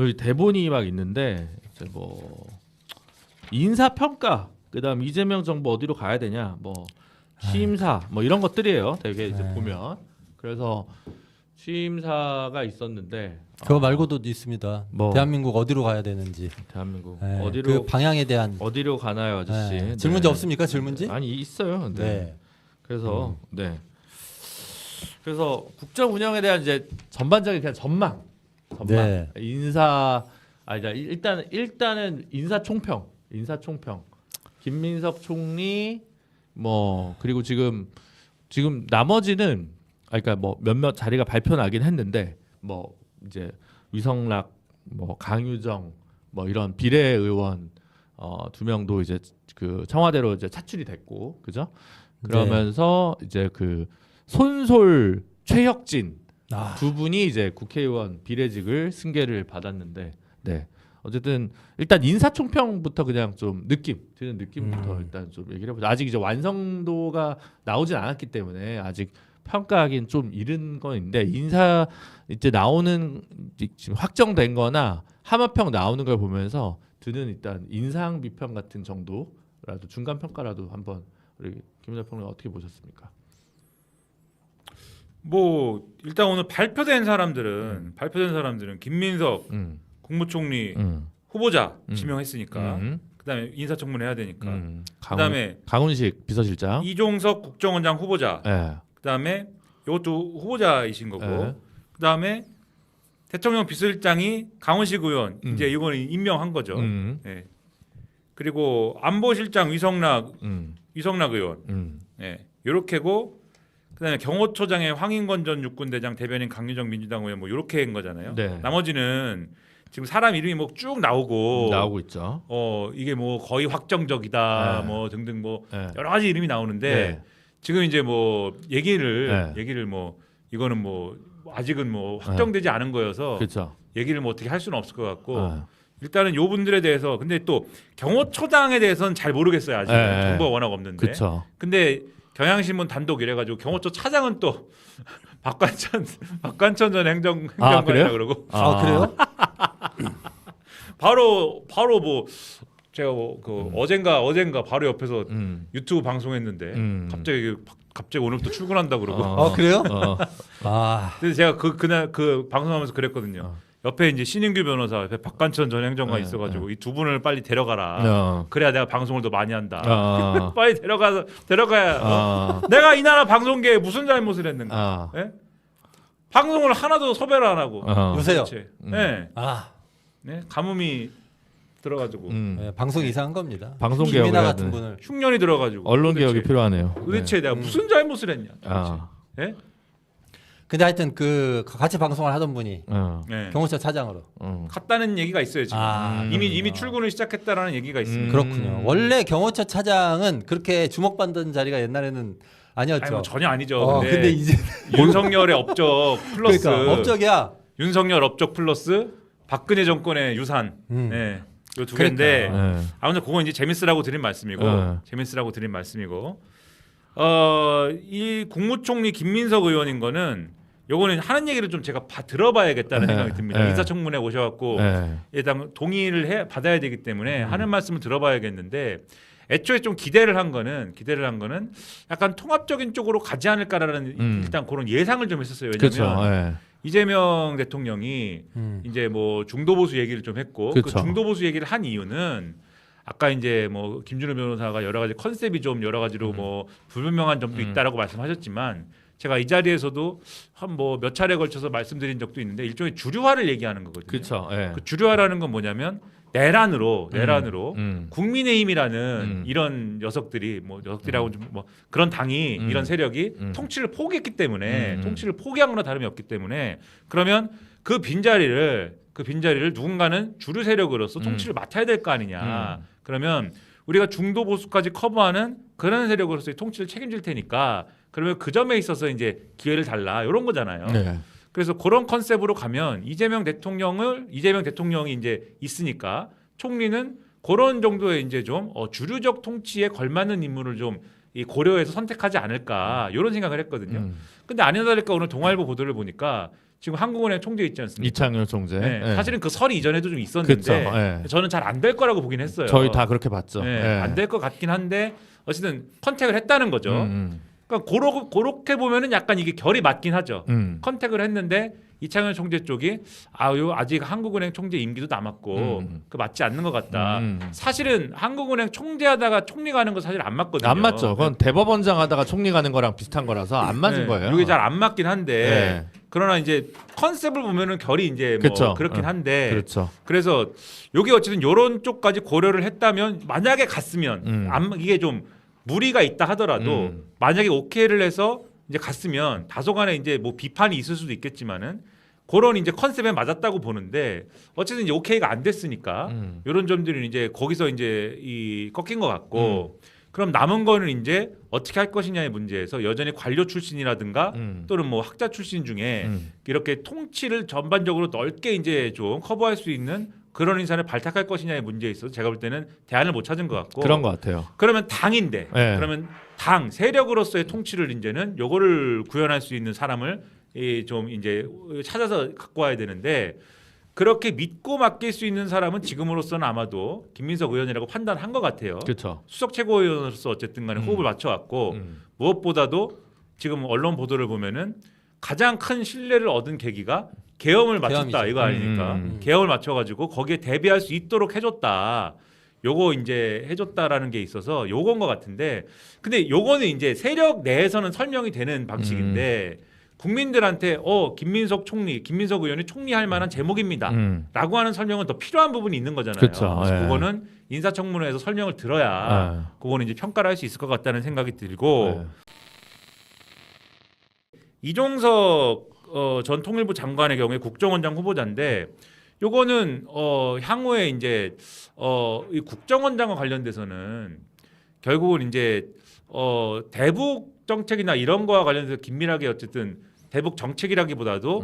여기 대본이 막 있는데 이제 뭐 인사 평가, 그다음 이재명 정부 어디로 가야 되냐, 뭐 취임사, 뭐 이런 것들이에요. 되게 이제 보면 그래서 취임사가 있었는데 그거 말고도 있습니다. 뭐. 대한민국 어디로 가야 되는지. 대한민국 네, 어디로 그 방향에 대한 어디로 가나요, 아저씨? 네. 질문지 없습니까? 질문지? 아니 있어요. 네. 네. 그래서 네. 그래서 국정 운영에 대한 이제 전반적인 그냥 전망. 네. 인사 일단은 인사총평. 김민석 총리 뭐 그리고 지금 나머지는 그러니까 뭐 몇몇 자리가 발표나긴 했는데 뭐 이제 위성락, 뭐 강유정, 뭐 이런 비례의원 2명도 이제 그 청와대로 이제 차출이 됐고, 그죠? 그러면서 이제 그 손솔, 최혁진 두 분이 이제 국회의원 비례직을 승계를 받았는데, 네. 어쨌든 일단 인사총평부터 그냥 좀 드는 느낌부터 일단 좀 얘기를 해보자. 아직 이제 완성도가 나오진 않았기 때문에 아직 평가하기는 좀 이른 건 있는데, 인사 이제 나오는 지금 확정된거나 하마평 나오는 걸 보면서 드는 일단 인상 비평 같은 정도라도 중간 평가라도 한번 우리 김민석 평론 어떻게 보셨습니까? 뭐 일단 오늘 발표된 사람들은 김민석 국무총리 후보자 지명했으니까 그다음에 인사청문회 해야 되니까 그다음에 강훈식 비서실장, 이종석 국정원장 후보자, 네. 그다음에 이것도 후보자이신 거고, 네. 그다음에 대통령 비서실장이 강훈식 의원 이제 이건 임명한 거죠. 네. 그리고 안보실장 위성락 의원, 네. 이렇게고, 그다음에 경호처장의 황인건 전 육군대장, 대변인 강유정 민주당 의원, 뭐 이렇게 한 거잖아요. 네. 나머지는 지금 사람 이름이 뭐 쭉 나오고 있죠. 이게 뭐 거의 확정적이다, 네. 뭐 등등 뭐 네. 여러 가지 이름이 나오는데 네. 지금 이제 뭐 얘기를 네. 뭐 이거는 뭐 아직은 뭐 확정되지 않은 거여서 그렇죠. 얘기를 뭐 어떻게 할 수는 없을 것 같고, 일단은 요 분들에 대해서, 근데 또 경호처장에 대해서는 잘 모르겠어요. 아직 네. 정보가 워낙 없는데. 그렇죠. 근데 경향신문 단독 이래가지고 경호처 차장은 또 박관천 전 행정관이라 그래요? 그러고. 그래요? 바로 뭐 제가 그 어젠가 바로 옆에서 유튜브 방송했는데 갑자기 오늘부터 출근한다 그러고. 그래요? 아. 근데 제가 그날 그 방송하면서 그랬거든요. 옆에 이제 신인규 변호사, 옆에 박관천 전 행정관 있어가지고 이 두 분을 빨리 데려가라. 그래야 내가 방송을 더 많이 한다. 빨리 데려가야. 내가 이 나라 방송계에 무슨 잘못을 했는가? 예? 방송을 하나도 섭외를 안 하고. 요새요. 네. 네. 가뭄이 들어가지고 네, 방송 이상한 겁니다. 방송 김민아 개혁을 같은 해야 분을. 흉년이 들어가지고. 언론 개혁이 필요하네요. 도대체 내가 무슨 잘못을 했냐? 도대체. 예? 근데 하여튼 그 같이 방송을 하던 분이 네. 경호처 차장으로. 갔다는 얘기가 있어요 지금. 이미 출근을 시작했다라는 얘기가 있습니다. 그렇군요. 원래 경호처 차장은 그렇게 주목받는 자리가 옛날에는 아니었죠. 아니, 뭐 전혀 아니죠. 근데 이제 윤석열의 업적 플러스 그러니까 업적이야. 윤석열 업적 플러스 박근혜 정권의 유산. 네. 요 두 개인데 아무튼 그건 이제 재밌으라고 드린 말씀이고 이 국무총리 김민석 의원인 거는 요거는 하는 얘기를 좀 제가 들어봐야겠다는 생각이 듭니다. 인사청문회 오셔갖고 일단 동의를 받아야 되기 때문에 하는 말씀을 들어봐야겠는데, 애초에 좀 기대를 한 거는 약간 통합적인 쪽으로 가지 않을까라는 일단 그런 예상을 좀 했었어요. 왜냐하면 이재명 대통령이 이제 뭐 중도 보수 얘기를 좀 했고, 그 중도 보수 얘기를 한 이유는 아까 이제 뭐 김준호 변호사가 여러 가지 컨셉이 좀 여러 가지로 뭐 불분명한 점도 있다라고 말씀하셨지만, 제가 이 자리에서도 한 뭐 몇 차례 걸쳐서 말씀드린 적도 있는데 일종의 주류화를 얘기하는 거거든요. 그렇죠. 그 주류화라는 건 뭐냐면 내란으로 국민의힘이라는 이런 녀석들이 뭐 녀석들이라고 좀 뭐 그런 당이 이런 세력이 통치를 포기했기 때문에 통치를 포기한 거나 다름이 없기 때문에, 그러면 그 빈자리를 누군가는 주류 세력으로서 통치를 맡아야 될 거 아니냐. 그러면 우리가 중도 보수까지 커버하는 그런 세력으로서의 통치를 책임질 테니까, 그러면 그 점에 있어서 이제 기회를 달라, 이런 거잖아요. 그래서 그런 컨셉으로 가면 이재명 대통령이 이제 있으니까 총리는 그런 정도의 이제 좀 주류적 통치에 걸맞는 인물을 좀 고려해서 선택하지 않을까, 이런 생각을 했거든요. 근데 아니나 다를까 오늘 동아일보 보도를 보니까 지금 한국은행 총재 있지 않습니까? 이창열 총재. 네. 예. 사실은 그 설이 이전에도 좀 있었는데 그쵸. 예. 저는 잘 안 될 거라고 보긴 했어요. 저희 다 그렇게 봤죠. 네, 예. 안 될 것 같긴 한데 어쨌든 컨택을 했다는 거죠. 그러니까 그렇게 보면은 약간 이게 결이 맞긴 하죠. 컨택을 했는데 이창현 총재 쪽이 아직 한국은행 총재 임기도 남았고 그 맞지 않는 것 같다. 사실은 한국은행 총재하다가 총리 가는 거 사실 안 맞거든요. 안 맞죠. 그건 대법원장 하다가 총리 가는 거랑 비슷한 거라서 안 맞은 거예요. 이게 잘 안 맞긴 한데 그러나 이제 컨셉을 보면은 결이 이제 뭐 그쵸. 그렇긴 한데 그렇죠. 그래서 여기 어쨌든 요런 쪽까지 고려를 했다면 만약에 갔으면 이게 좀 무리가 있다 하더라도 만약에 오케이를 해서 이제 갔으면 다소간에 이제 뭐 비판이 있을 수도 있겠지만은 그런 이제 컨셉에 맞았다고 보는데 어쨌든 이제 오케이가 안 됐으니까 이런 점들은 이제 거기서 이제 이 꺾인 것 같고 그럼 남은 거는 이제 어떻게 할 것이냐의 문제에서 여전히 관료 출신이라든가 또는 뭐 학자 출신 중에 이렇게 통치를 전반적으로 넓게 이제 좀 커버할 수 있는 그런 인사를 발탁할 것이냐의 문제에 있어서 제가 볼 때는 대안을 못 찾은 것 같고 그런 것 같아요. 그러면 당인데 네. 그러면 당 세력으로서의 통치를 이제는 요거를 구현할 수 있는 사람을 좀 이제 찾아서 갖고 와야 되는데 그렇게 믿고 맡길 수 있는 사람은 지금으로서는 아마도 김민석 의원이라고 판단한 것 같아요. 그렇죠. 수석 최고위원으로서 어쨌든 간에 호흡을 맞춰왔고 무엇보다도 지금 언론 보도를 보면은 가장 큰 신뢰를 얻은 계기가 계엄을 맞췄다 계엄이죠. 이거 아니니까 계엄을 맞춰가지고 거기에 대비할 수 있도록 해줬다. 요거 이제 해줬다라는 게 있어서 요건 것 같은데 근데 요거는 이제 세력 내에서는 설명이 되는 방식인데 국민들한테 김민석 의원이 총리할 만한 제목입니다. 라고 하는 설명은 더 필요한 부분이 있는 거잖아요. 그쵸, 그래서 예. 그거는 인사청문회에서 설명을 들어야 그거는 이제 평가를 할 수 있을 것 같다는 생각이 들고 이종석 전 통일부 장관의 경우에 국정원장 후보자인데 요거는 향후에 이제 이 국정원장과 관련돼서는 결국은 이제 대북 정책이나 이런 거와 관련해서 긴밀하게 어쨌든 대북 정책이라기보다도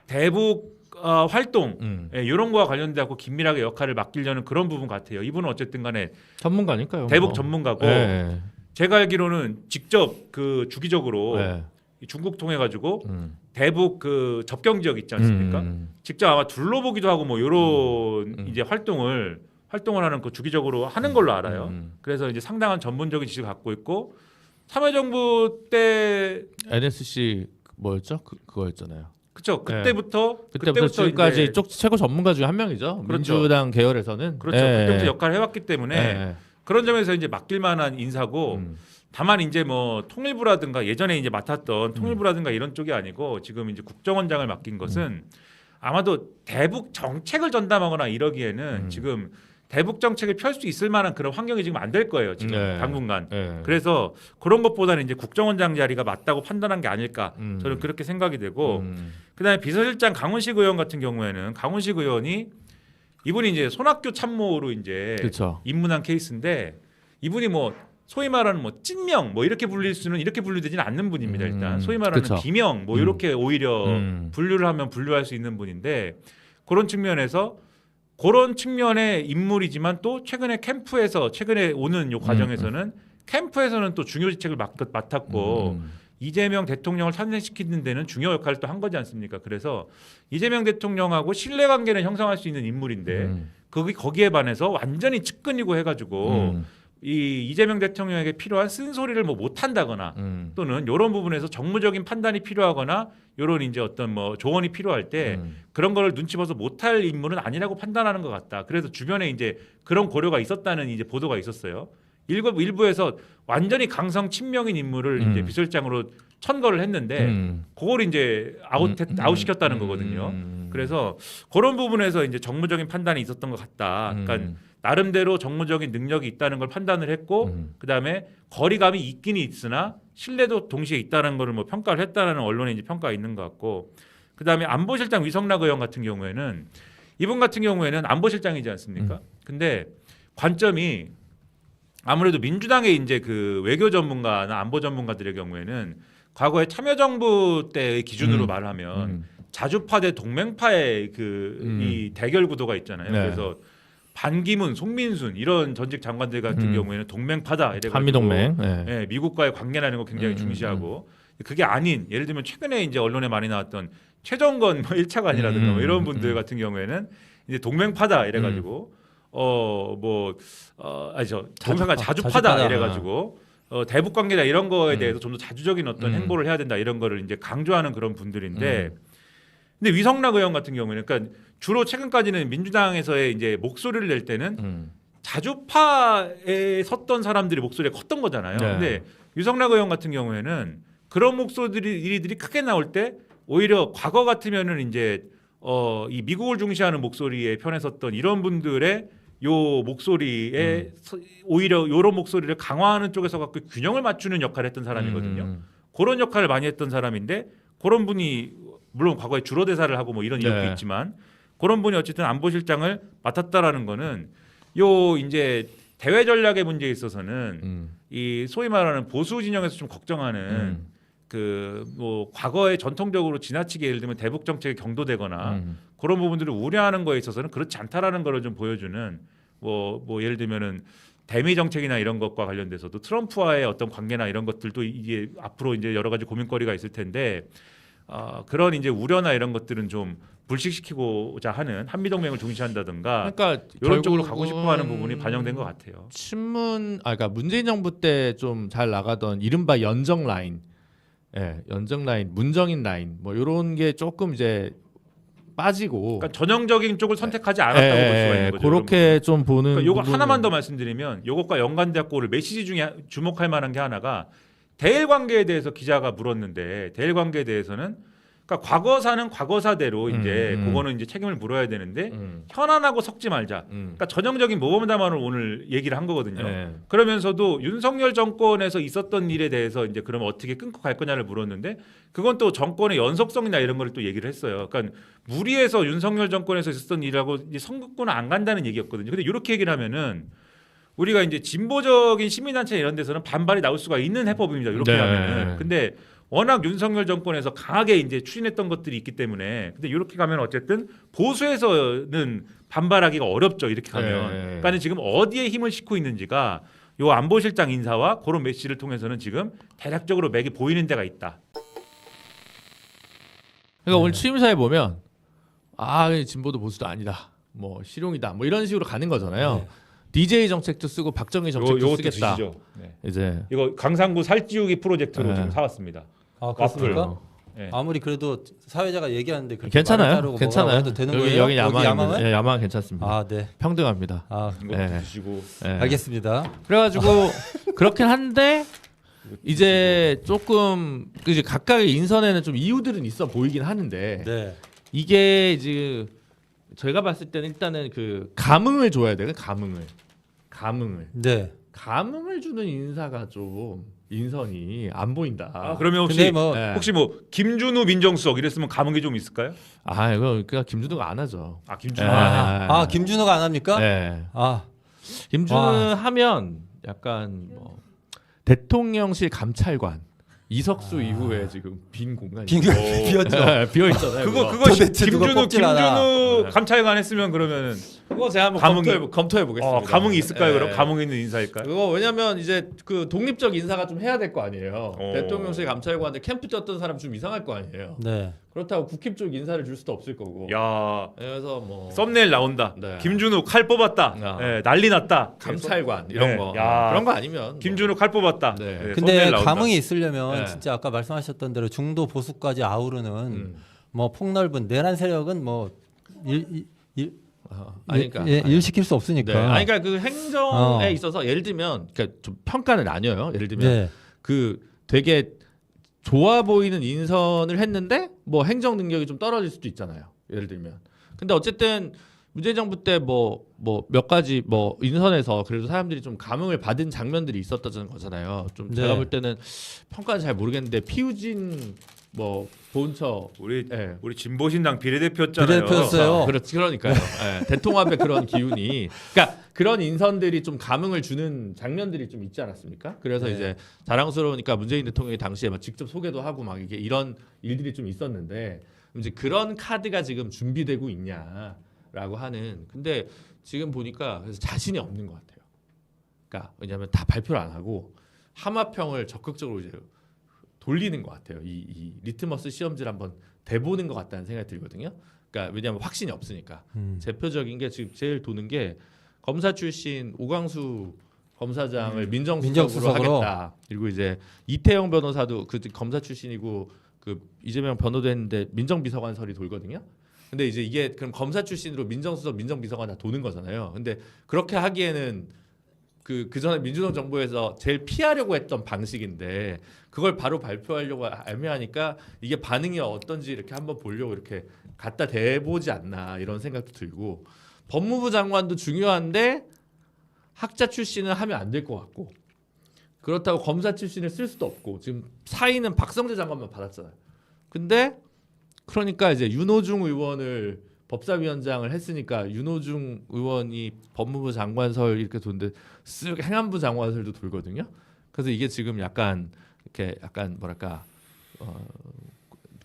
대북 활동 이런 거와 관련돼서 긴밀하게 역할을 맡기려는 그런 부분 같아요. 이분은 어쨌든 간에 전문가니까요. 대북 뭐. 전문가고 네. 제가 알기로는 직접 그 주기적으로 네. 중국 통해 가지고 대북 그 접경 지역 있지 않습니까? 직접 아마 둘러보기도 하고 뭐 이런 이제 활동을 하는 그 주기적으로 하는 걸로 알아요. 그래서 이제 상당한 전문적인 지식을 갖고 있고 참여정부 때 NSC 뭐였죠? 그거였잖아요. 그렇죠. 그때부터 지금까지 이제 최고 전문가 중에 한 명이죠. 그렇죠. 민주당 계열에서는 그렇죠. 그때부터 역할을 해왔기 때문에 그런 점에서 이제 맡길 만한 인사고 다만 이제 뭐 통일부라든가 예전에 이제 맡았던 통일부라든가 이런 쪽이 아니고 지금 이제 국정원장을 맡긴 것은 아마도 대북 정책을 전담하거나 이러기에는 지금 대북 정책을 펼 수 있을 만한 그런 환경이 지금 안 될 거예요. 지금 당분간. 그래서 그런 것보다는 이제 국정원장 자리가 맞다고 판단한 게 아닐까 저는 그렇게 생각이 되고 그다음에 비서실장 강훈식 의원 같은 경우에는 강훈식 의원이 이분이 이제 손학규 참모로 이제 그쵸. 입문한 케이스인데 이분이 뭐 소위 말하는 뭐 찐명 뭐 이렇게 분류되지는 않는 분입니다. 일단 소위 말하는 그쵸. 비명 뭐 이렇게 오히려 분류를 하면 분류할 수 있는 분인데 그런 측면에서 그런 측면의 인물이지만 또 최근에 오는 요 과정에서는 캠프에서는 또 중요 직책을 맡았고 이재명 대통령을 탄생시키는 데는 중요 역할을 또 한 거지 않습니까? 그래서 이재명 대통령하고 신뢰관계를 형성할 수 있는 인물인데 거기에 반해서 완전히 측근이고 해가지고 이 이재명 대통령에게 필요한 쓴소리를 뭐 못한다거나 또는 이런 부분에서 정무적인 판단이 필요하거나 이런 이제 어떤 뭐 조언이 필요할 때 그런 거를 눈치 봐서 못할 인물은 아니라고 판단하는 것 같다. 그래서 주변에 이제 그런 고려가 있었다는 이제 보도가 있었어요. 일부에서 완전히 강성 친명인 인물을 이제 비서실장으로 천거를 했는데 그걸 이제 아웃시켰다는 거거든요. 그래서 그런 부분에서 이제 정무적인 판단이 있었던 것 같다. 그러니까 나름대로 정무적인 능력이 있다는 걸 판단을 했고 그다음에 거리감이 있긴 있으나 신뢰도 동시에 있다는 거를 뭐 평가를 했다는 언론의 이제 평가가 있는 것 같고 그다음에 안보실장 위성락 의원 같은 경우에는 이분 같은 경우에는 안보실장이지 않습니까? 근데 관점이 아무래도 민주당의 이제 그 외교 전문가나 안보 전문가들의 경우에는 과거에 참여정부 때의 기준으로 말하면 자주파 대 동맹파의 이 대결 구도가 있잖아요. 네. 그래서 반기문, 송민순 이런 전직 장관들 같은 경우에는 동맹파다 이래가지고 한미동맹. 미국과의 관계라는 거 굉장히 중시하고 그게 아닌 예를 들면 최근에 이제 언론에 많이 나왔던 최정건 뭐 1차관이라든가 뭐 이런 분들 음. 같은 경우에는 이제 동맹파다 이래가지고 아니죠 동맹파 자주파다 자주파다. 이래가지고 대북 관계다 이런 거에 대해서 좀 더 자주적인 어떤 음. 행보를 해야 된다 이런 거를 이제 강조하는 그런 분들인데 근데 위성락 의원 같은 경우에는 그러니까 주로 최근까지는 민주당에서의 이제 목소리를 낼 때는 자주파에 섰던 사람들이 목소리가 컸던 거잖아요. 네. 근데 유성락 의원 같은 경우에는 그런 목소리들이 크게 나올 때 오히려 과거 같으면은 이제 이 미국을 중시하는 목소리에 편에 섰던 이런 분들의 요 목소리에 오히려 요런 목소리를 강화하는 쪽에서 갖고 균형을 맞추는 역할을 했던 사람이거든요. 그런 역할을 많이 했던 사람인데 그런 분이 물론 과거에 주로 대사를 하고 뭐 이런 이력도 네. 있지만 그런 분이 어쨌든 안보실장을 맡았다라는 거는 요 이제 대외 전략의 문제에 있어서는 이 소위 말하는 보수 진영에서 좀 걱정하는 그 뭐 과거에 전통적으로 지나치게 예를 들면 대북 정책이 경도되거나 그런 부분들을 우려하는 거에 있어서는 그렇지 않다라는 거를 좀 보여주는 뭐 예를 들면은 대미 정책이나 이런 것과 관련돼서도 트럼프와의 어떤 관계나 이런 것들도 이게 앞으로 이제 여러 가지 고민거리가 있을 텐데 그런 이제 우려나 이런 것들은 좀 불식시키고자 하는 한미 동맹을 중시한다든가 그러니까 이런 쪽으로 결국은 가고 싶어하는 부분이 반영된 것 같아요. 그러니까 문재인 정부 때 좀 잘 나가던 이른바 연정 라인, 연정 라인, 문정인 라인, 뭐 이런 게 조금 이제 빠지고, 그러니까 전형적인 쪽을 선택하지 않았다고 볼 수가 있는 거죠. 그렇게 좀 보는. 그러니까 요거 부분은- 하나만 더 말씀드리면 요것과 연관되었고 오늘 메시지 중에 주목할 만한 게 하나가 대일 관계에 대해서 기자가 물었는데 대일 관계에 대해서는 그러니까 과거사는 과거사대로 이제 그거는 이제 책임을 물어야 되는데 현안하고 섞지 말자. 그러니까 전형적인 모범 답안을 오늘 얘기를 한 거거든요. 그러면서도 윤석열 정권에서 있었던 일에 대해서 이제 그러면 어떻게 끊고 갈 거냐를 물었는데 그건 또 정권의 연속성이나 이런 거를 또 얘기를 했어요. 그러니까 무리해서 윤석열 정권에서 있었던 일하고 이제 선긋고는 안 간다는 얘기였거든요. 근데 이렇게 얘기를 하면은 우리가 이제 진보적인 시민단체 이런 데서는 반발이 나올 수가 있는 해법입니다. 이렇게 네. 하면은. 근데 워낙 윤석열 정권에서 강하게 이제 추진했던 것들이 있기 때문에 근데 이렇게 가면 어쨌든 보수에서는 반발하기가 어렵죠. 이렇게 가면. 그러니까 지금 어디에 힘을 싣고 있는지가 요 안보실장 인사와 그런 메시지를 통해서는 지금 대략적으로 맥이 보이는 데가 있다. 그러니까 오늘 취임사에 보면 진보도 보수도 아니다, 뭐 실용이다, 뭐 이런 식으로 가는 거잖아요. DJ 정책도 쓰고 박정희 정책도 요것도 쓰겠다. 드시죠. 네. 이제 이거 강상구 살찌우기 프로젝트로 네. 지금 사왔습니다. 그렇습니까? 네. 아무리 그래도 사회자가 얘기하는데 그렇게 괜찮아요. 말을 자르고 괜찮아요. 뭐라고 해도 되는 거예요? 여기 야망, 야망은? 야망 괜찮습니다. 네. 평등합니다. 이것도 네. 드시고. 알겠습니다. 그래가지고 그렇긴 한데 이제 조금 이제 각각의 인선에는 좀 이유들은 있어 보이긴 하는데 네. 이게 이제 제가 봤을 때는 일단은 그 감흥을 줘야 돼요. 감흥을 네. 주는 인사가 좀 인선이 안 보인다. 그러면 혹시 근데 뭐 네. 혹시 뭐 김준우 민정수석 이랬으면 감흥이 좀 있을까요? 이거 그냥 김준호가 안 하죠. 김준우. 김준호가 안 합니까? 네. 아, 김준호 와. 하면 약간 뭐 대통령실 감찰관 이석수 이후에 지금 빈 공간이 비었죠. 비어 있잖아요. 그거 도대체 누가 김준우 뽑질 않아. 감찰관 했으면 그러면은 그거 제가 한번 검토해 보겠습니다. 감흥이 있을까요? 네. 그럼 감흥 있는 인사일까요? 그거 왜냐면 이제 그 독립적 인사가 좀 해야 될 거 아니에요. 오. 대통령실 감찰관한테 캠프 떴던 사람 좀 이상할 거 아니에요. 네. 그렇다고 국힘 쪽 인사를 줄 수도 없을 거고. 야 그래서 뭐 썸네일 나온다. 네. 김준우 칼 뽑았다. 야. 네, 난리 났다. 감찰관 이런 네. 거 야. 그런 거 아니면 김준우 칼 뽑았다. 네. 네, 근데 썸네일 나온다. 감흥이 있으려면 네. 진짜 아까 말씀하셨던 대로 중도 보수까지 아우르는 뭐 폭넓은 내란 세력은 뭐 그러니까 일시킬 수 없으니까. 네. 그러니까 그 행정에 있어서 예를 들면 그러니까 좀 평가는 나뉘어요. 예를 들면 네. 그 되게 좋아 보이는 인선을 했는데 뭐 행정 능력이 좀 떨어질 수도 있잖아요. 예를 들면. 근데 어쨌든 문재인 정부 때 뭐 몇 가지 뭐 인선에서 그래도 사람들이 좀 감흥을 받은 장면들이 있었다는 거잖아요. 좀 제가 네. 볼 때는 평가는 잘 모르겠는데 피우진 뭐 본처 우리 네. 우리 진보신당 비례대표였잖아요. 비례대표였어요. 그러니까요. 대통합의 그런 기운이, 그러니까 그런 인선들이 좀 감흥을 주는 장면들이 좀 있지 않았습니까? 그래서 네. 이제 자랑스러우니까 문재인 대통령이 당시에 막 직접 소개도 하고 막 이게 이런 일들이 좀 있었는데 이제 그런 카드가 지금 준비되고 있냐라고 하는. 근데 지금 보니까 그래서 자신이 없는 것 같아요. 그러니까 왜냐하면 다 발표를 안 하고 하마평을 적극적으로 이제 돌리는 것 같아요. 이 리트머스 시험지를 한번 돼보는 것 같다는 생각이 들거든요. 그러니까 왜냐하면 확신이 없으니까. 대표적인 게 지금 제일 도는 게 검사 출신 오광수 검사장을 민정수석으로 하겠다. 그리고 이제 이태영 변호사도 그 검사 출신이고 그 이재명 변호도 했는데 민정비서관설이 돌거든요. 근데 이제 이게 그럼 검사 출신으로 민정수석, 민정비서관 다 도는 거잖아요. 근데 그렇게 하기에는 그 전에 민주당 정부에서 제일 피하려고 했던 방식인데 그걸 바로 발표하려고 애매하니까 이게 반응이 어떤지 이렇게 한번 보려고 이렇게 갖다 대보지 않나 이런 생각도 들고 법무부 장관도 중요한데 학자 출신은 하면 안 될 것 같고 그렇다고 검사 출신을 쓸 수도 없고 지금 사인은 박성재 장관만 받았잖아요. 근데 그러니까 이제 윤호중 의원을 법사위원장을 했으니까 윤호중 의원이 법무부 장관설 이렇게 도는데 쓱 행안부 장관설도 돌거든요. 그래서 이게 지금 약간 이렇게 약간 뭐랄까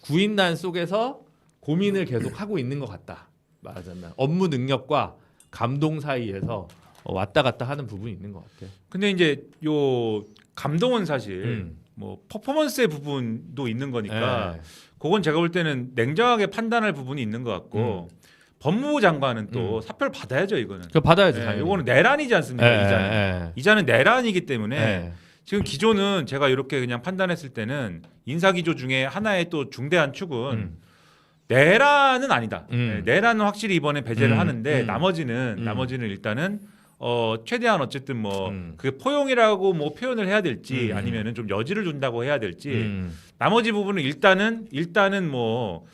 구인난 속에서 고민을 계속 하고 있는 것 같다. 말하자면 업무 능력과 감동 사이에서 왔다 갔다 하는 부분이 있는 것 같아. 근데 이제 요 감동은 사실 뭐 퍼포먼스의 부분도 있는 거니까 그건 제가 볼 때는 냉정하게 판단할 부분이 있는 것 같고 법무부 장관은 또 사표를 받아야죠 이거는. 그 받아야죠. 네, 이거는 내란이지 않습니까? 이자는 내란이기 때문에 지금 기조는 제가 이렇게 그냥 판단했을 때는 인사 기조 중에 하나의 또 중대한 축은 내란은 아니다. 네, 내란은 확실히 이번에 배제를 하는데 나머지는 일단은 최대한 어쨌든 뭐 그 포용이라고 뭐 표현을 해야 될지 아니면은 좀 여지를 준다고 해야 될지 나머지 부분은 일단은 뭐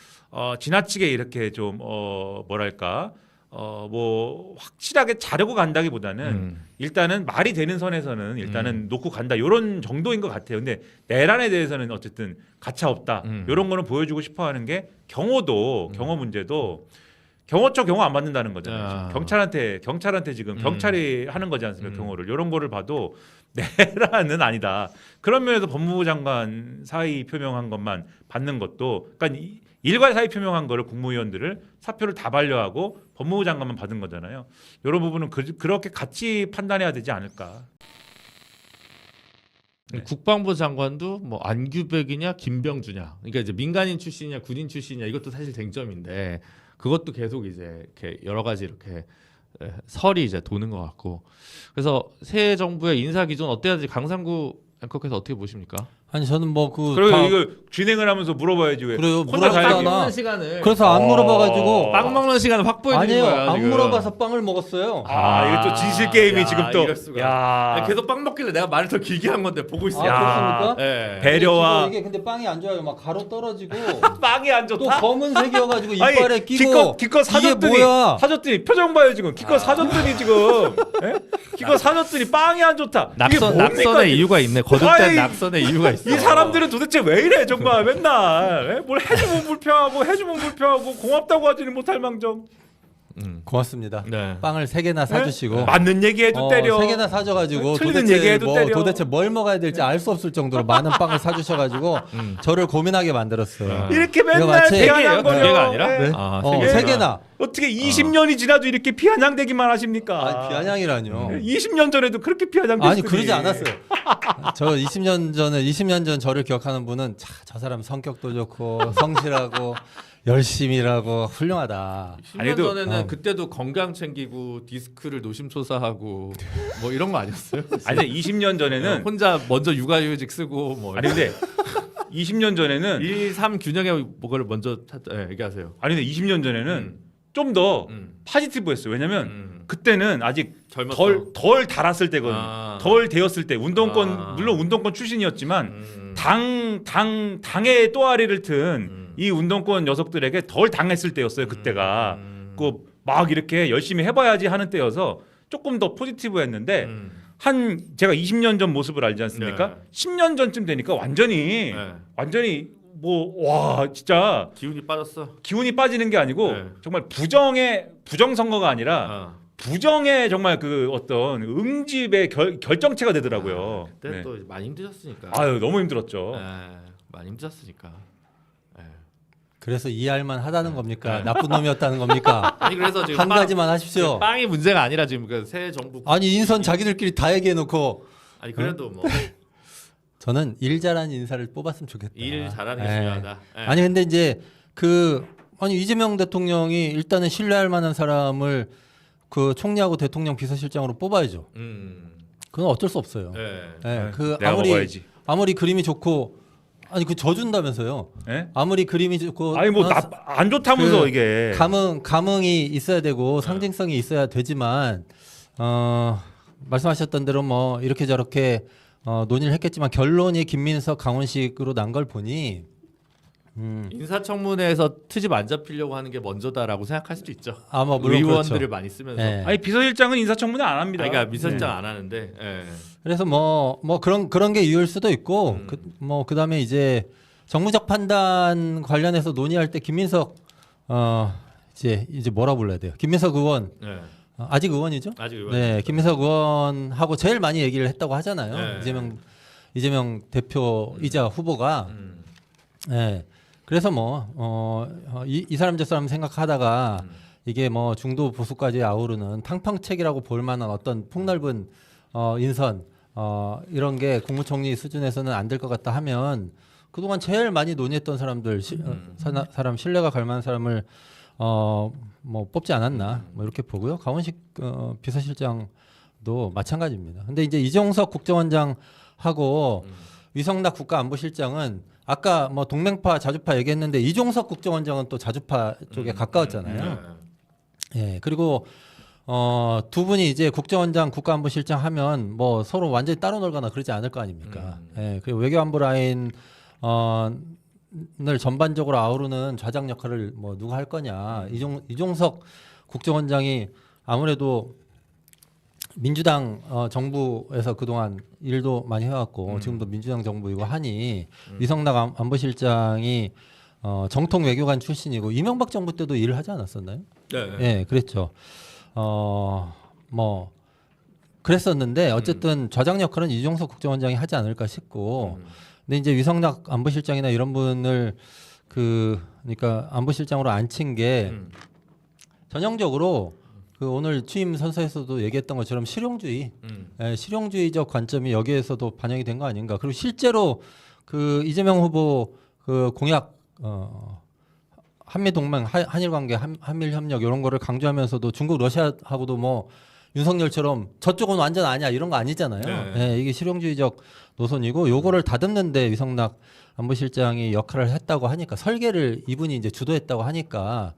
지나치게 이렇게 좀 뭐랄까 뭐 확실하게 자르고 간다기보다는 일단은 말이 되는 선에서는 일단은 놓고 간다 이런 정도인 것 같아요. 근데 내란에 대해서는 어쨌든 가차 없다 이런 거는 보여주고 싶어하는 게 경호 문제도 경호처 경호 안 받는다는 거잖아요. 경찰한테 지금 경찰이 하는 거지 않습니까? 경호를 이런 거를 봐도 내란은 아니다. 그런 면에서 법무부 장관 사의 표명한 것만 받는 것도 그러니까 일괄 사의 표명한 거를 국무위원들을 사표를 다 반려하고 법무부 장관만 받은 거잖아요. 이런 부분은 그렇게 같이 판단해야 되지 않을까. 네. 국방부 장관도 뭐 안규백이냐 김병주냐, 그러니까 이제 민간인 출신이냐 군인 출신이냐 이것도 사실 쟁점인데 그것도 계속 이제 이렇게 여러 가지 이렇게 설이 이제 도는 것 같고 그래서 새 정부의 인사 기존 어때야 되지 강상구 앵커께서 어떻게 보십니까? 아니 저는 뭐 그리고 이거 진행을 하면서 물어봐야지 왜? 그래요. 혼자 다 물어봤잖아. 얘기해. 먹는 시간을 그래서 안 물어봐가지고 빵 먹는 시간을 확보해 주는 아니에요. 거야. 안 지금. 물어봐서 빵을 먹었어요. 이거 또 진실 게임이 야, 지금 또. 이럴 수가. 야. 계속 빵 먹길래 내가 말을 더 길게 한 건데 보고 있어. 그렇습니까? 예. 배려와 이게 근데 빵이 안 좋아요. 막 가루 떨어지고 빵이 안 또 좋다. 검은색이어가지고 이빨에 끼고 기껏 사줬더니 이게 뭐야? 표정 봐요 지금 기껏 사줬더니 지금 기껏 사줬더니 빵이 안 좋다. 이게 뭡니까? 낙선의 이유가 있네. 거듭된 아이, 낙선의 이유가 있어. 이 사람들은 도대체 왜 이래 정말 맨날 뭘 해주면 불평하고 고맙다고 하지는 못할 망정. 고맙습니다. 네. 빵을 3개나 사주시고 맞는 얘기해도 때려. 3개나 사줘가지고 틀리는 도대체 얘기해도 때려. 도대체 뭘 먹어야 될지 알 수 없을 정도로 많은 빵을 사주셔가지고 저를 고민하게 만들었어요. 이렇게 맨날 마치- 비아냥거려. 3개가 아니라? 네. 아, 3개나. 어떻게 20년이 지나도 이렇게 비아냥대기만 하십니까? 아니 비아냥이라뇨. 20년 전에도 그렇게 비아냥댔더니. 아니 그러지 않았어요. 저 20년 전 저를 기억하는 분은 저 사람 성격도 좋고 성실하고 열심히 일하고 훌륭하다. 10년 전에는 그때도 건강 챙기고 디스크를 노심초사하고 뭐 이런 거 아니었어요? 아니 20년 전에는 혼자 먼저 육아휴직 쓰고 뭐 아니 근데 20년 전에는 1, 3 균형의 뭐를 먼저 얘기하세요. 아니 근데 20년 전에는 좀 더 파지티브했어요. 왜냐면 그때는 아직 젊었어. 덜 달았을 때거든. 아. 덜 되었을 때 운동권 물론 운동권 출신이었지만 당의 또아리를 튼 이 운동권 녀석들에게 덜 당했을 때였어요. 그때가 그 막 이렇게 열심히 해봐야지 하는 때여서 조금 더 포지티브했는데 제가 20년 전 모습을 알지 않습니까? 네. 10년 전쯤 되니까 완전히 뭐 와 진짜 기운이 빠졌어. 기운이 빠지는 게 아니고 네. 정말 부정 선거가 아니라 부정의 정말 그 어떤 응집의 결정체가 되더라고요. 그때 네. 또 많이 힘드셨으니까. 아유 너무 힘들었죠. 많이 힘드셨으니까. 그래서 이해할만 하다는 겁니까? 나쁜 놈이었다는 겁니까? 아니 그래서 지금 한 가지만 하십시오. 빵이 문제가 아니라 지금 그 새 정부. 아니 인선 자기들끼리 다 얘기해놓고 아니 그래도 뭐 저는 일 잘하는 인사를 뽑았으면 좋겠다. 일 잘하는 게 예. 중요하다. 예. 아니 근데 이제 아니 이재명 대통령이 일단은 신뢰할 만한 사람을 그 총리하고 대통령 비서실장으로 뽑아야죠. 그건 어쩔 수 없어요. 예, 그 내가 먹어야지. 아무리 그림이 좋고 아니 그 져준다면서요. 예? 아무리 그림이 좋고 아니 뭐 안 좋다면서 그 이게. 감흥이 있어야 되고 상징성이 있어야 되지만 말씀하셨던 대로 뭐 이렇게 저렇게 논의를 했겠지만 결론이 김민석 강훈식으로 난 걸 보니 인사청문회에서 트집 안 잡히려고 하는 게 먼저다라고 생각할 수도 있죠. 아마 물론 의원들을 그렇죠. 많이 쓰면서. 네. 아니 비서실장은 인사청문회 안 합니다. 그러니까 미선장 안 하는데. 예. 그래서 뭐 그런 게 이유일 수도 있고 그다음에 이제 정무적 판단 관련해서 논의할 때 김민석 이제 뭐라 불러야 돼요? 김민석 의원 예. 아직 의원이죠? 아직 의원. 네, 김민석 의원하고 제일 많이 얘기를 했다고 하잖아요. 네. 이재명 대표이자 후보가. 네. 그래서 이 사람 저 사람 생각하다가 이게 뭐 중도 보수까지 아우르는 탕평책이라고 볼 만한 어떤 폭넓은 인선 이런 게 국무총리 수준에서는 안 될 것 같다 하면 그동안 제일 많이 논의했던 사람들 사람 신뢰가 갈 만한 사람을 뭐 뽑지 않았나 뭐 이렇게 보고요. 강원식 비서실장도 마찬가지입니다. 근데 이제 이종석 국정원장하고 위성락 국가안보실장은 아까 뭐 동맹파 자주파 얘기했는데 이종석 국정원장은 또 자주파 쪽에 가까웠잖아요. 예. 그리고 두 분이 이제 국정원장 국가안보실장 하면 뭐 서로 완전히 따로 놀거나 그러지 않을 거 아닙니까? 예. 그리고 외교안보 라인 을 전반적으로 아우르는 좌장 역할을 뭐 누가 할 거냐. 이종석 국정원장이 아무래도 민주당 정부에서 그동안 일도 많이 해왔고 지금도 민주당 정부이고 하니 위성락 안보실장이 정통 외교관 출신이고 이명박 정부 때도 일을 하지 않았었나요? 네. 예, 그랬죠. 뭐 그랬었는데 어쨌든 좌장 역할은 이종석 국정원장이 하지 않을까 싶고 근데 이제 위성락 안보실장이나 이런 분을 그러니까 안보실장으로 앉힌 게 전형적으로 그 오늘 취임 선서에서도 얘기했던 것처럼 실용주의, 실용주의적 관점이 여기에서도 반영이 된 거 아닌가. 그리고 실제로 그 이재명 후보 그 공약 한미 동맹, 한일 관계, 한미일 협력 이런 거를 강조하면서도 중국, 러시아하고도 뭐 윤석열처럼 저쪽은 완전 아니야 이런 거 아니잖아요. 네. 이게 실용주의적 노선이고 요거를 다듬는데 위성락 안보실장이 역할을 했다고 하니까 설계를 이분이 이제 주도했다고 하니까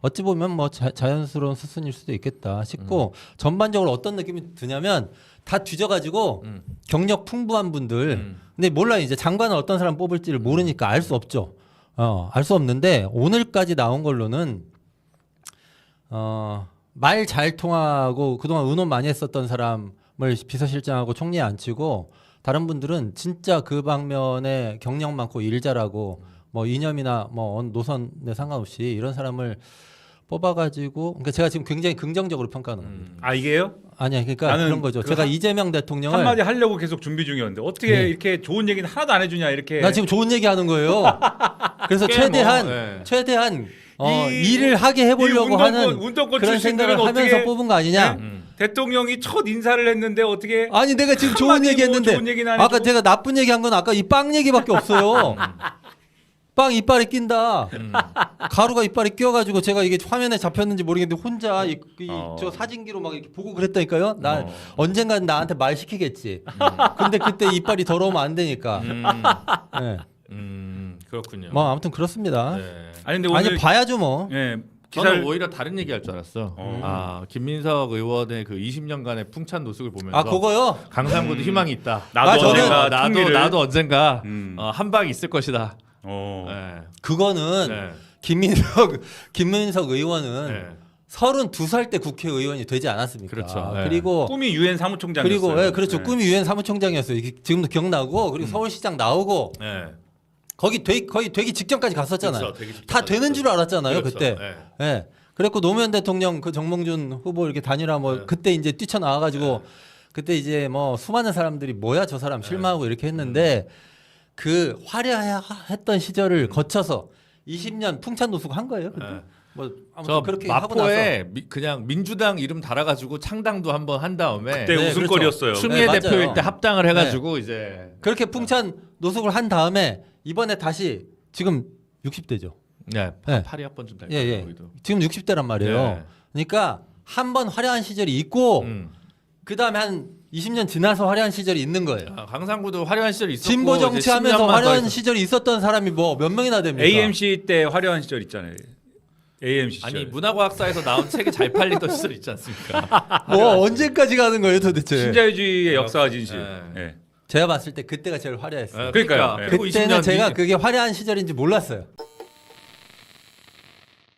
어찌 보면 뭐 자연스러운 수순일 수도 있겠다 싶고 전반적으로 어떤 느낌이 드냐면 다 뒤져가지고 경력 풍부한 분들 근데 몰라요. 이제 장관을 어떤 사람 뽑을지를 모르니까 알 수 없죠. 알 수 없는데 오늘까지 나온 걸로는 말 잘 통하고 그동안 의논 많이 했었던 사람을 비서실장하고 총리에 앉히고 다른 분들은 진짜 그 방면에 경력 많고 일 잘하고 뭐 이념이나 뭐 노선에 상관없이 이런 사람을 뽑아가지고 그러니까 제가 지금 굉장히 긍정적으로 평가하는 겁니다. 아 이게요? 아니야, 그러니까 나는 그런 거죠. 그 제가 이재명 대통령을 한마디 하려고 계속 준비 중이었는데 어떻게 네. 이렇게 좋은 얘기는 하나도 안 해주냐 이렇게. 나 지금 좋은 얘기 하는 거예요. 그래서 꽤 최대한 뭐, 네. 최대한 이- 일을 하게 해보려고 이 하는 운동권 그런 출신들은 생각을 하면서 어떻게 뽑은 거 아니냐? 네? 대통령이 첫 인사를 했는데 어떻게 아니 내가 지금 좋은 한마디 얘기 했는데 뭐 좋은 얘기는 안 아까 해주고. 제가 나쁜 얘기 한 건 아까 이 빵 얘기밖에 없어요. 빵 이빨에 낀다. 가루가 이빨에 끼어가지고 제가 이게 화면에 잡혔는지 모르겠는데 혼자 저 사진기로 막 이렇게 보고 그랬다니까요. 나 언젠간 나한테 말 시키겠지. 근데 그때 이빨이 더러우면 안 되니까. 네. 그렇군요. 뭐 아무튼 그렇습니다. 네. 아니 근데 오늘 아니 봐야죠 뭐. 예, 저는 기사를 오히려 다른 얘기 할 줄 알았어. 김민석 의원의 그 20년간의 풍찬 노숙을 보면서 아 그거요? 강상구도 희망이 있다. 나도 저는- 언젠가 총리를- 나도 언젠가 음. 한 방이 있을 것이다. 어. 네. 그거는 네. 김민석 의원은 네. 32살 때 국회의원이 되지 않았습니까? 그렇죠. 네. 그리고 꿈이 유엔 사무총장이었어요. 그리고 그렇죠. 네. 꿈이 유엔 사무총장이었어요. 이게 지금도 기억나고 그리고 서울시장 나오고 네. 거의 되기 직전까지 갔었잖아요. 그렇죠. 되게 다 되는 줄 알았잖아요. 그렇죠. 그때. 네. 예. 그랬고 노무현 대통령 그 정몽준 후보 이렇게 단일화 뭐 네. 그때 이제 뛰쳐나와가지고 그때 이제 뭐 수많은 사람들이 뭐야 저 사람 실망하고 이렇게 했는데 그 화려했던 시절을 거쳐서 20년 풍찬 노숙 한 거예요. 그때? 네. 뭐 아무튼 저 그렇게 하고 나서 마포에 그냥 민주당 이름 달아가지고 창당도 한번 한 다음에 그때 네, 웃음거리였어요. 추미애 맞아요. 대표일 때 합당을 해가지고 이제 그렇게 풍찬 노숙을 한 다음에 이번에 다시 지금 60대죠. 네, 네. 파리 학번쯤 될 예, 거예요. 예. 거기도. 지금 60대란 말이에요. 네. 그러니까 한 번 화려한 시절이 있고 그다음에 한 20년 지나서 화려한 시절이 있는 거예요. 강상구도 화려한 시절이 있었고 진보 이제 정치하면서 10년만 더 화려한 있었- 시절이 있었던 사람이 뭐 몇 명이나 됩니까? AMC 때 화려한 시절 있잖아요. AMC 시절. 아니 문화과학사에서 나온 책이 잘 팔리던 시절 있지 않습니까? 뭐 언제까지 가는 거예요, 도대체? 신자유주의의 역사와 진실. 네. 예. 제가 봤을 때 그때가 제일 화려했어요. 그러니까요. 네. 그리고 그때는 20년 제가 뒤- 그게 화려한 시절인지 몰랐어요.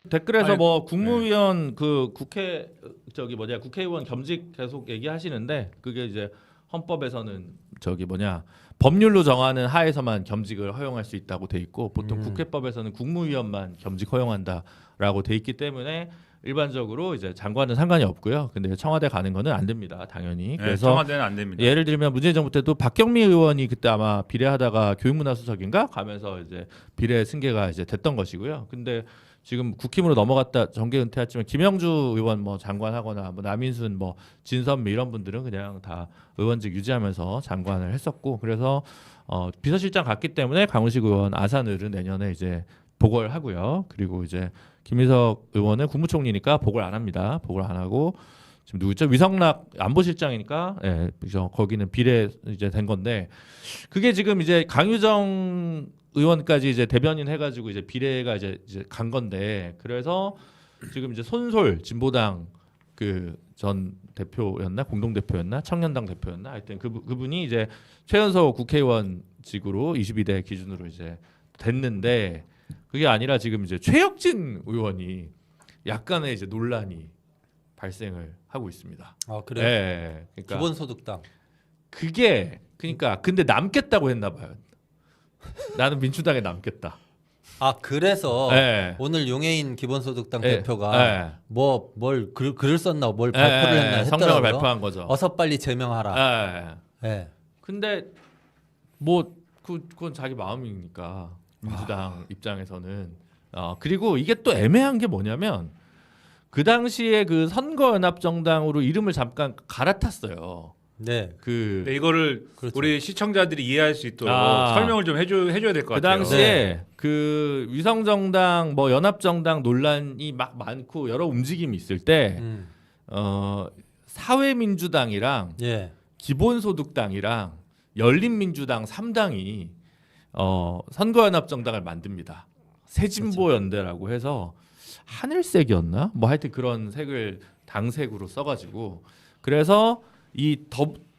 댓글에서 아니, 뭐 국무위원 그 국회 저기 뭐냐 국회의원 겸직 계속 얘기하시는데 그게 이제 헌법에서는 저기 뭐냐 법률로 정하는 하에서만 겸직을 허용할 수 있다고 돼 있고 보통 국회법에서는 국무위원만 겸직 허용한다라고 돼 있기 때문에 일반적으로 이제 장관은 상관이 없고요. 근데 청와대 가는 거는 안 됩니다. 당연히. 네, 그래서 청와대는 안 됩니다. 예를 들면 문재인 정부 때도 박경미 의원이 그때 아마 비례하다가 교육문화수석인가 가면서 이제 비례 승계가 이제 됐던 것이고요. 근데 지금 국힘으로 넘어갔다 정계 은퇴했지만 김영주 의원 뭐 장관하거나 뭐 남인순 뭐 진선미 이런 분들은 그냥 다 의원직 유지하면서 장관을 했었고 그래서 비서실장 갔기 때문에 강훈식 의원 아산을은 내년에 이제 복월하고요. 그리고 이제 김희석 의원은 국무총리니까 복월 안 합니다. 복월 안 하고 지금 누구죠? 위성락 안보실장이니까 예, 그래서 거기는 비례 이제 된 건데 그게 지금 이제 강유정 의원까지 이제 대변인 해가지고 이제 비례가 이제 간 건데 그래서 지금 이제 손솔 진보당 그 전 대표였나 공동 대표였나 청년당 대표였나 하여튼 그분이 이제 최연소 국회의원직으로 22대 기준으로 이제 됐는데 그게 아니라 지금 이제 최혁진 의원이 약간의 이제 논란이 발생을 하고 있습니다. 아 그래요? 예, 그러니까 기본소득당. 그게 그러니까 근데 남겠다고 했나 봐요. 나는 민주당에 남겠다. 아 그래서 예. 오늘 용해인 기본소득당 예. 대표가 예. 뭘 글을 썼나 뭘 발표를 예, 했나 성명을 했더라고요. 발표한 거죠. 어서 빨리 제명하라. 예. 예. 근데 뭐 그건 자기 마음이니까 민주당 입장에서는 그리고 이게 또 애매한 게 뭐냐면 그 당시에 그 선거연합정당으로 이름을 잠깐 갈아탔어요. 네. 네, 이거를 그렇죠. 우리 시청자들이 이해할 수 있도록 아. 설명을 좀 해줘야 될 것 그 같아요. 당시에 그 위성정당 뭐 연합정당 논란이 막 많고 여러 움직임이 있을 때 사회민주당이랑 예. 기본소득당이랑 열린민주당 3당이 선거연합정당을 만듭니다. 새진보연대라고 해서 하늘색이었나? 뭐 하여튼 그런 색을 당색으로 써가지고 그래서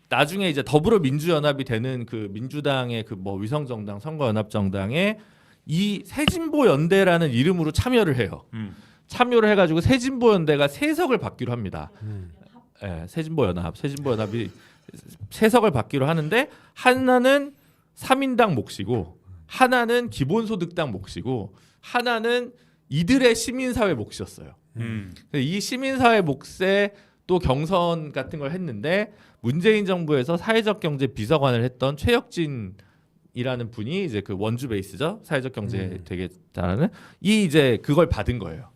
나중에 이제 더불어민주연합이 되는 그 민주당의 그 뭐 위성정당 선거연합정당에 이 새진보연대라는 이름으로 참여를 해요. 참여를 해가지고 새진보연대가 3석을 받기로 합니다. 예, 새진보연합이 3석을 받기로 하는데 하나는 3인당 몫이고 하나는 기본소득당 몫이고 하나는 이들의 시민사회 몫이었어요. 이 시민사회 몫에 또 경선 같은 걸 했는데 문재인 정부에서 사회적 경제 비서관을 했던 최혁진이라는 분이 이제 그 원주 베이스죠. 사회적 경제 되게 잘하는 이 이제 그걸 받은 거예요.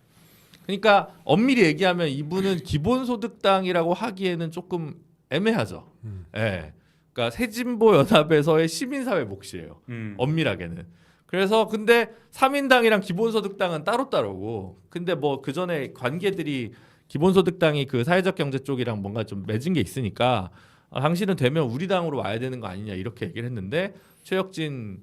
그러니까 엄밀히 얘기하면 이분은 기본소득당이라고 하기에는 조금 애매하죠. 예. 그러니까 새진보연합에서의 시민사회 몫이에요. 엄밀하게는. 그래서 근데 3인당이랑 기본소득당은 따로따로고 근데 뭐 그 전에 관계들이 기본소득당이 그 사회적 경제 쪽이랑 뭔가 좀 맺은 게 있으니까 당신은 되면 우리 당으로 와야 되는 거 아니냐 이렇게 얘기를 했는데 최혁진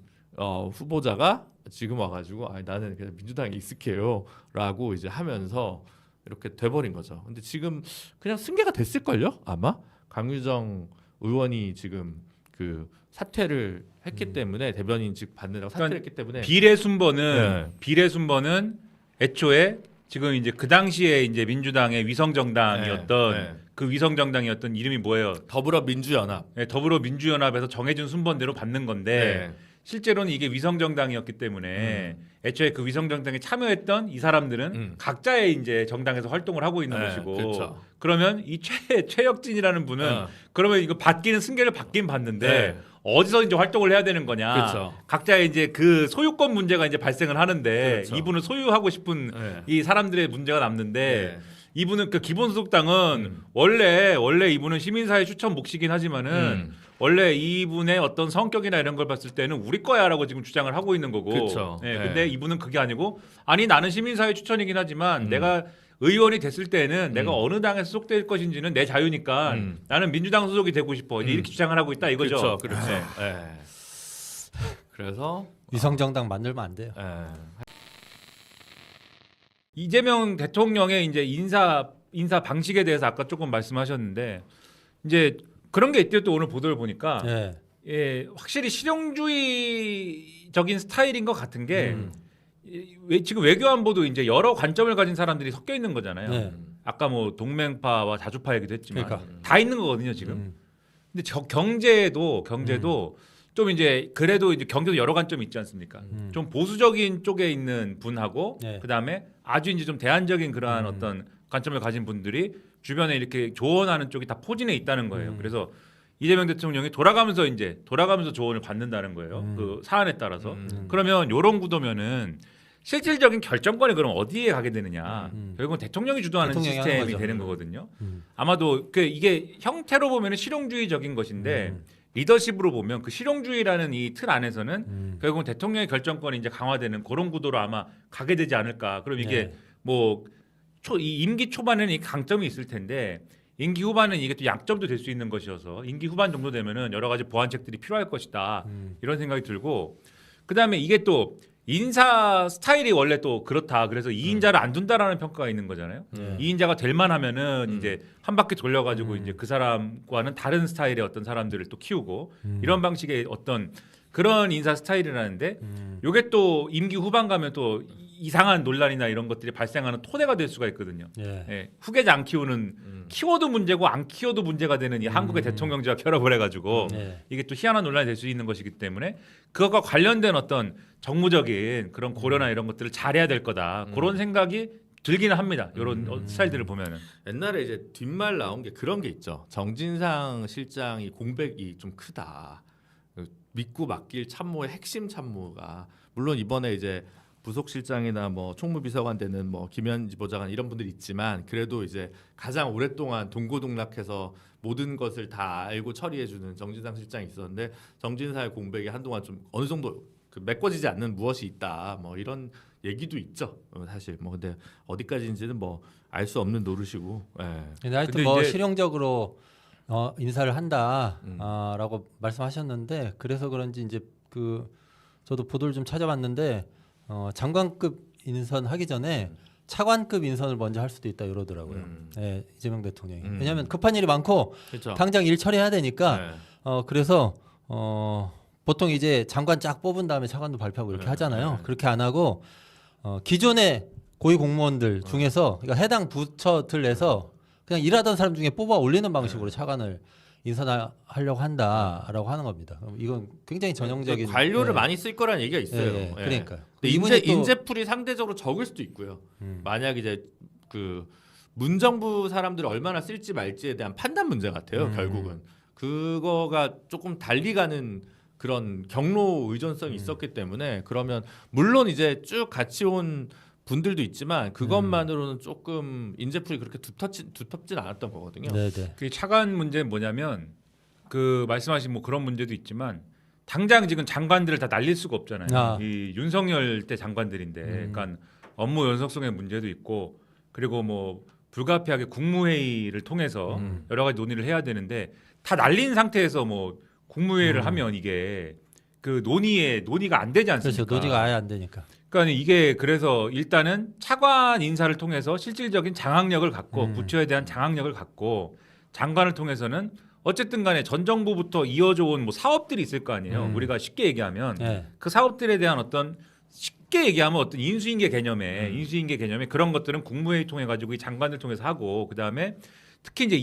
후보자가 지금 와가지고 나는 그냥 민주당에 익숙해요라고 이제 하면서 이렇게 돼버린 거죠. 근데 지금 그냥 승계가 됐을걸요? 아마 강유정 의원이 지금 그 사퇴를 했기 때문에 대변인직 받느라고 사퇴를 했기 때문에 비례 순번은 애초에 지금 이제 그 당시에 이제 민주당의 위성정당이었던 그 위성정당이었던 이름이 뭐예요? 더불어민주연합. 네, 더불어민주연합에서 정해준 순번대로 받는 건데 네. 실제로는 이게 위성정당이었기 때문에 애초에 그 위성정당에 참여했던 이 사람들은 각자의 이제 정당에서 활동을 하고 있는 것이고 그렇죠. 그러면 이 최혁진이라는 분은 그러면 이거 승계를 받긴 받는데 어디서 이제 활동을 해야 되는 거냐? 그렇죠. 각자의 이제 그 소유권 문제가 이제 발생을 하는데 그렇죠. 이분은 소유하고 싶은 이 사람들의 문제가 남는데 이분은 그 기본소속당은 원래 이분은 시민사회 추천 몫이긴 하지만은 원래 이분의 어떤 성격이나 이런 걸 봤을 때는 우리 거야라고 지금 주장을 하고 있는 거고. 그쵸. 네, 네. 근데 이분은 그게 아니고 아니 나는 시민사회 추천이긴 하지만 내가 의원이 됐을 때는 내가 어느 당에 소속될 것인지는 내 자유니까 나는 민주당 소속이 되고 싶어. 이렇게 주장을 하고 있다 이거죠. 그렇죠. 네. 예. 그래서 위성정당 만들면 안 돼요. 예. 이재명 대통령의 이제 인사 방식에 대해서 아까 조금 말씀하셨는데 이제 그런 게 있대요. 또 오늘 보도를 보니까 예. 예, 확실히 실용주의적인 스타일인 것 같은 게 지금 외교안보도 이제 여러 관점을 가진 사람들이 섞여 있는 거잖아요. 네. 아까 뭐 동맹파와 자주파 얘기도 했지만 그러니까. 다 있는 거거든요 지금. 근데 경제도 좀 이제 그래도 이제 경제도 여러 관점이 있지 않습니까? 좀 보수적인 쪽에 있는 분하고 네. 그다음에 아주 이제 좀 대안적인 그러한 어떤 관점을 가진 분들이 주변에 이렇게 조언하는 쪽이 다 포진해 있다는 거예요. 그래서 이재명 대통령이 돌아가면서 조언을 받는다는 거예요. 그 사안에 따라서. 그러면 이런 구도면은 실질적인 결정권이 그럼 어디에 가게 되느냐? 결국은 대통령이 주도하는 대통령이 하는 시스템이 거죠. 되는 거거든요. 아마도 이게 형태로 보면은 실용주의적인 것인데 리더십으로 보면 그 실용주의라는 이 틀 안에서는 결국은 대통령의 결정권이 이제 강화되는 그런 구도로 아마 가게 되지 않을까. 그럼 이게 네. 뭐 이 임기 초반에는 이 강점이 있을 텐데 임기 후반은 이게 또 약점도 될 수 있는 것이어서 임기 후반 정도 되면은 여러 가지 보완책들이 필요할 것이다 이런 생각이 들고 그다음에 이게 또 인사 스타일이 원래 또 그렇다 그래서 2인자를 안 둔다라는 평가가 있는 거잖아요. 2인자가 될 만하면은 이제 한 바퀴 돌려가지고 이제 그 사람과는 다른 스타일의 어떤 사람들을 또 키우고 이런 방식의 어떤 그런 인사 스타일이라는데 요게 또 임기 후반 가면 또 이상한 논란이나 이런 것들이 발생하는 토대가 될 수가 있거든요. 예. 예, 후계자 안 키우는 키워도 문제고 안 키워도 문제가 되는 이 한국의 대통령제와 결합을 해가지고 예. 이게 또 희한한 논란이 될 수 있는 것이기 때문에 그것과 관련된 어떤 정무적인 그런 고려나 이런 것들을 잘해야 될 거다 그런 생각이 들기는 합니다. 이런 스타일들을 보면은 옛날에 이제 뒷말 나온 게 그런 게 있죠. 정진상 실장이 공백이 좀 크다. 믿고 맡길 참모의 핵심 참모가 물론 이번에 이제 부속실장이나 뭐 총무비서관 되는 뭐 김현지 보좌관 이런 분들이 있지만 그래도 이제 가장 오랫동안 동고동락해서 모든 것을 다 알고 처리해주는 정진상 실장이 있었는데 정진상의 공백이 한동안 좀 어느 정도 그 메꿔지지 않는 무엇이 있다 뭐 이런 얘기도 있죠. 사실 뭐 근데 어디까지인지는 뭐 알 수 없는 노릇이고. 예. 근데 하여튼 근데 뭐 이제- 실용적으로 인사를 한다라고 말씀하셨는데 그래서 그런지 이제 그 저도 보도를 좀 찾아봤는데 장관급 인선 하기 전에 차관급 인선을 먼저 할 수도 있다 이러더라고요. 예, 이재명 대통령이. 왜냐하면 급한 일이 많고 그렇죠. 당장 일 처리해야 되니까 네. 그래서 보통 이제 장관 쫙 뽑은 다음에 차관도 발표하고 이렇게 하잖아요. 그렇게 안 하고 기존의 고위 공무원들 중에서 그러니까 해당 부처들 내서 그냥 일하던 사람 중에 뽑아 올리는 방식으로 차관을 인선하려고 한다라고 하는 겁니다. 그럼 이건 굉장히 전형적인 관료를 예. 많이 쓸 거라는 얘기가 있어요. 예, 예. 그러니까요. 근데 이분이 또- 인재풀이 상대적으로 적을 수도 있고요. 만약 이제 그 문정부 사람들을 얼마나 쓸지 말지에 대한 판단 문제 같아요. 결국은 그거가 조금 달리 가는 그런 경로 의존성이 있었기 때문에 그러면 물론 이제 쭉 같이 온 분들도 있지만 그것만으로는 조금 인재풀이 그렇게 두텁진 않았던 거거든요. 네네. 그 차관 문제는 뭐냐면 그 말씀하신 뭐 그런 문제도 있지만 당장 지금 장관들을 다 날릴 수가 없잖아요. 아. 이 윤석열 때 장관들인데, 그러니까 업무 연속성의 문제도 있고 그리고 뭐 불가피하게 국무회의를 통해서 여러 가지 논의를 해야 되는데 다 날린 상태에서 뭐 국무회의를 하면 이게 그 논의가 안 되지 않습니까? 그렇죠. 논의가 아예 안 되니까. 그러니까 이게 그래서 일단은 차관 인사를 통해서 실질적인 장악력을 갖고 부처에 대한 장악력을 갖고 장관을 통해서는 어쨌든 간에 전 정부부터 이어져 온 뭐 사업들이 있을 거 아니에요. 우리가 쉽게 얘기하면 네. 그 사업들에 대한 어떤 쉽게 얘기하면 어떤 인수인계 개념에 그런 것들은 국무회의 통해 가지고 이 장관을 통해서 하고 그다음에 특히 이제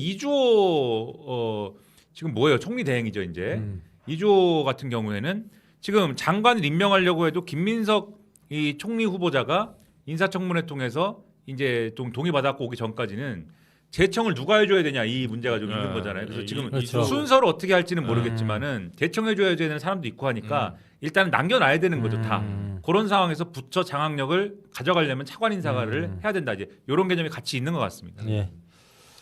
이주호 지금 뭐예요? 총리 대행이죠, 이제. 이주호 같은 경우에는 지금 장관을 임명하려고 해도 김민석 이 총리 후보자가 인사청문회 통해서 이제 좀 동의받았고 오기 전까지는 재청을 누가 해줘야 되냐 이 문제가 좀 있는 거잖아요. 그래서 지금 그렇죠. 순서를 어떻게 할지는 모르겠지만은 재청해줘야 되는 사람도 있고 하니까 일단은 남겨놔야 되는 거죠 다. 그런 상황에서 부처 장악력을 가져가려면 차관 인사를 해야 된다 이제 이런 개념이 같이 있는 것 같습니다. 예.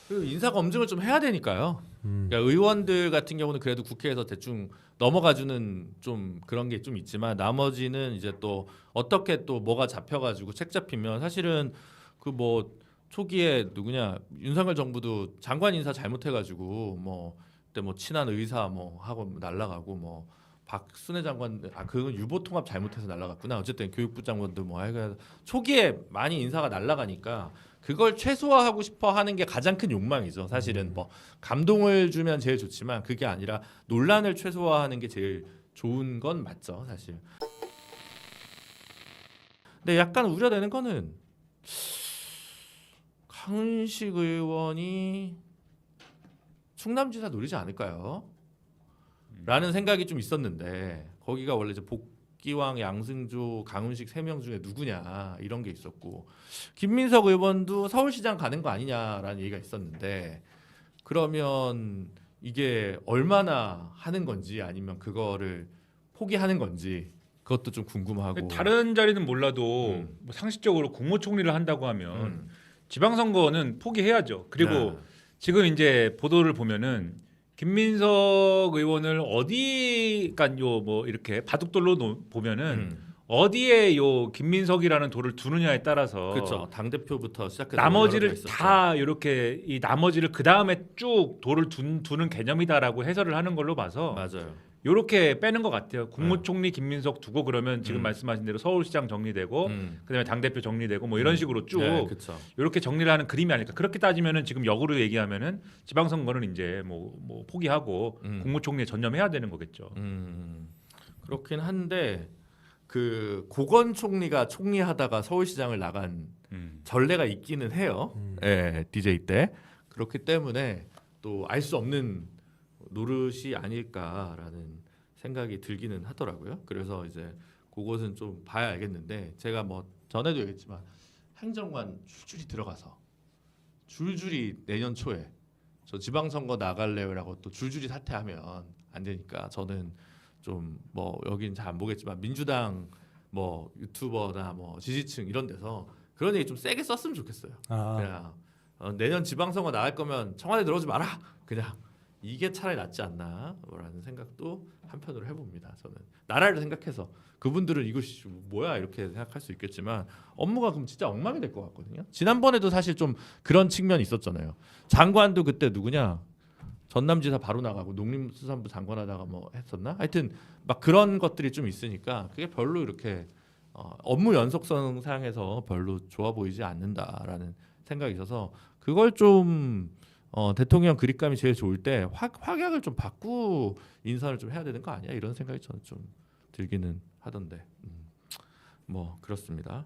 그리고 인사 검증을 좀 해야 되니까요. 그러니까 의원들 같은 경우는 그래도 국회에서 대충 넘어가주는 좀 그런 게 좀 있지만 나머지는 이제 또 어떻게 또 뭐가 잡혀가지고 책 잡히면 사실은 그 뭐 초기에 누구냐 윤석열 정부도 장관 인사 잘못해가지고 뭐 그때 뭐 친한 의사 뭐 하고 날라가고 뭐 박순애 장관 그건 유보 통합 잘못해서 날라갔구나. 어쨌든 교육부 장관도 뭐 하여간 초기에 많이 인사가 날라가니까 그걸 최소화하고 싶어 하는 게 가장 큰 욕망이죠. 사실은 뭐 감동을 주면 제일 좋지만 그게 아니라 논란을 최소화하는 게 제일 좋은 건 맞죠, 사실. 근데 약간 우려되는 거는 강훈식 의원이 충남지사 노리지 않을까요? 라는 생각이 좀 있었는데 거기가 원래 이제 복기왕, 양승조, 강훈식 3명 중에 누구냐 이런 게 있었고 김민석 의원도 서울시장 가는 거 아니냐라는 얘기가 있었는데 그러면 이게 얼마나 하는 건지 아니면 그거를 포기하는 건지 그것도 좀 궁금하고 다른 자리는 몰라도 뭐 상식적으로 국무총리를 한다고 하면 지방선거는 포기해야죠. 그리고 네. 지금 이제 보도를 보면은 김민석 의원을 어디, 그러니까 요 뭐 이렇게 바둑돌로 보면은 어디에 요 김민석이라는 돌을 두느냐에 따라서 그렇죠. 당 대표부터 시작해서 나머지를 다 이렇게 이 나머지를 그 다음에 쭉 돌을 두는 개념이다라고 해설을 하는 걸로 봐서 맞아요. 이렇게 빼는 것 같아요. 국무총리 김민석 두고 그러면 지금 말씀하신 대로 서울시장 정리되고 그다음에 당 대표 정리되고 뭐 이런 식으로 쭉 네, 그렇죠. 이렇게 정리를 하는 그림이 아닐까. 그렇게 따지면은 지금 역으로 얘기하면은 지방선거는 이제 뭐 포기하고 국무총리에 전념해야 되는 거겠죠. 그렇긴 한데 그 고건 총리가 총리하다가 서울시장을 나간 전례가 있기는 해요. 예, DJ 때. 그렇기 때문에 또 알 수 없는 노릇이 아닐까라는 생각이 들기는 하더라고요. 그래서 이제 그것은 좀 봐야 알겠는데 제가 뭐 전에도 얘기했지만 행정관 줄줄이 들어가서 줄줄이 내년 초에 저 지방선거 나갈래요라고 또 줄줄이 사퇴하면 안 되니까 저는 좀 뭐 여긴 잘 안 보겠지만 민주당 뭐 유튜버나 뭐 지지층 이런 데서 그런 얘기 좀 세게 썼으면 좋겠어요. 그냥 내년 지방선거 나갈 거면 청와대 들어오지 마라. 그냥 이게 차라리 낫지 않나라는 생각도 한편으로 해봅니다. 저는 나라를 생각해서 그분들은 이것이 뭐야 이렇게 생각할 수 있겠지만 업무가 그럼 진짜 엉망이 될 것 같거든요. 지난번에도 사실 좀 그런 측면이 있었잖아요. 장관도 그때 누구냐 전남지사 바로 나가고 농림수산부 장관하다가 뭐 했었나? 하여튼 막 그런 것들이 좀 있으니까 그게 별로 이렇게 업무 연속성 상에서 별로 좋아 보이지 않는다라는 생각이 있어서 그걸 좀 대통령 그립감이 제일 좋을 때 확약을 좀 바꾸고 인선을 좀 해야 되는 거 아니야? 이런 생각이 저는 좀 들기는 하던데 뭐 그렇습니다.